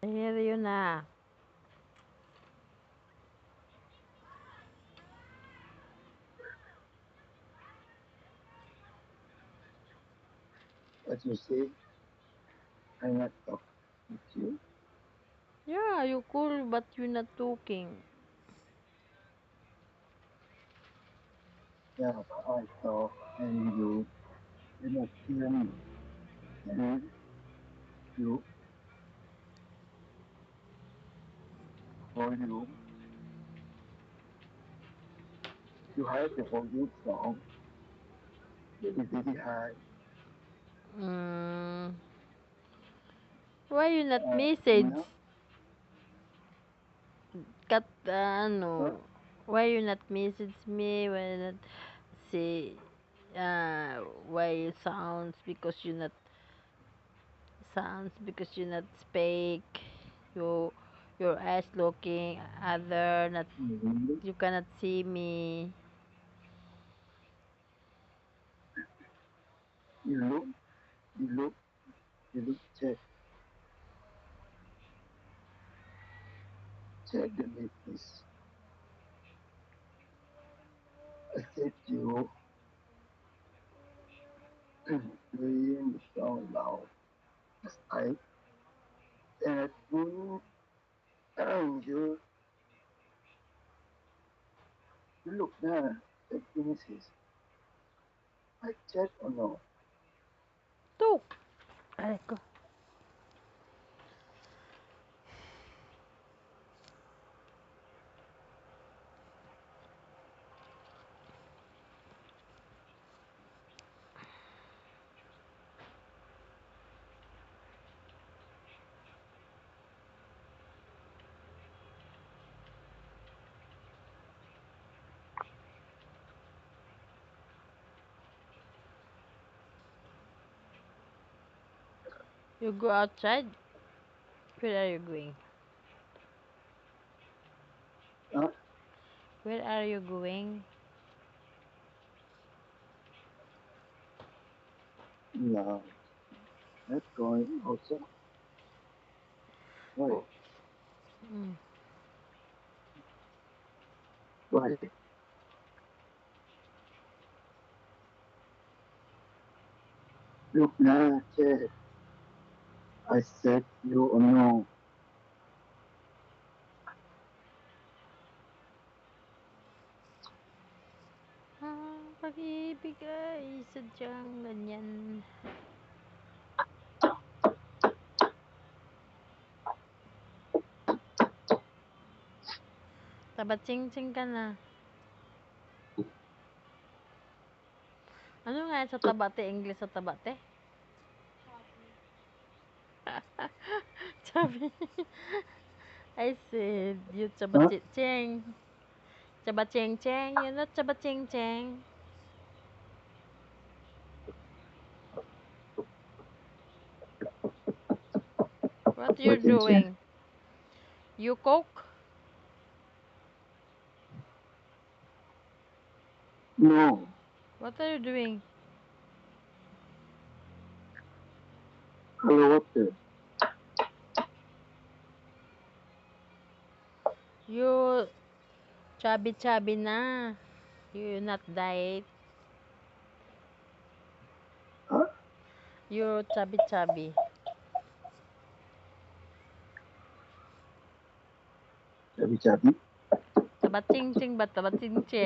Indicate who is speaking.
Speaker 1: I hear you na.
Speaker 2: What you say? I'm not talking with you.
Speaker 1: Yeah, you cool, but you're not talking.
Speaker 2: Yeah, I talk and you not hear me. And you, volume, you have the volume song very, very high.
Speaker 1: Mm, why you not
Speaker 2: You
Speaker 1: message?
Speaker 2: know,
Speaker 1: Kat,
Speaker 2: huh?
Speaker 1: why you not message me? Why not say, why because you not speak. You, your eyes looking other, not,
Speaker 2: You
Speaker 1: you cannot see me.
Speaker 2: you look, you look, you look, check the latest. I said you playing the song loud. As I said, you, you look now, check the message. I check or no?
Speaker 1: Tuk! Aray ko. You go outside? Where are you going?
Speaker 2: Huh?
Speaker 1: Where are you going?
Speaker 2: No, not going also. Why?
Speaker 1: Oh. Mm.
Speaker 2: Why? Look now, check. I said you or no.
Speaker 1: Ang pag-ibig ay sadyang ganyan. Tabatsing-tsing ka na. Ano nga sa tabate? English sa tabate? Sabi. I said, you
Speaker 2: Huh?
Speaker 1: tabatsing. Tabatsing-tsing. You're not tabatsing-tsing. What you're
Speaker 2: What in check?
Speaker 1: doing? You cook?
Speaker 2: No.
Speaker 1: What are you doing?
Speaker 2: Hello, water.
Speaker 1: You chubby-chubby na. You not diet.
Speaker 2: Huh?
Speaker 1: You chubby-chubby.
Speaker 2: Chubby chubby.
Speaker 1: Tabatsing-tsing ba? Tabatsing-tsing.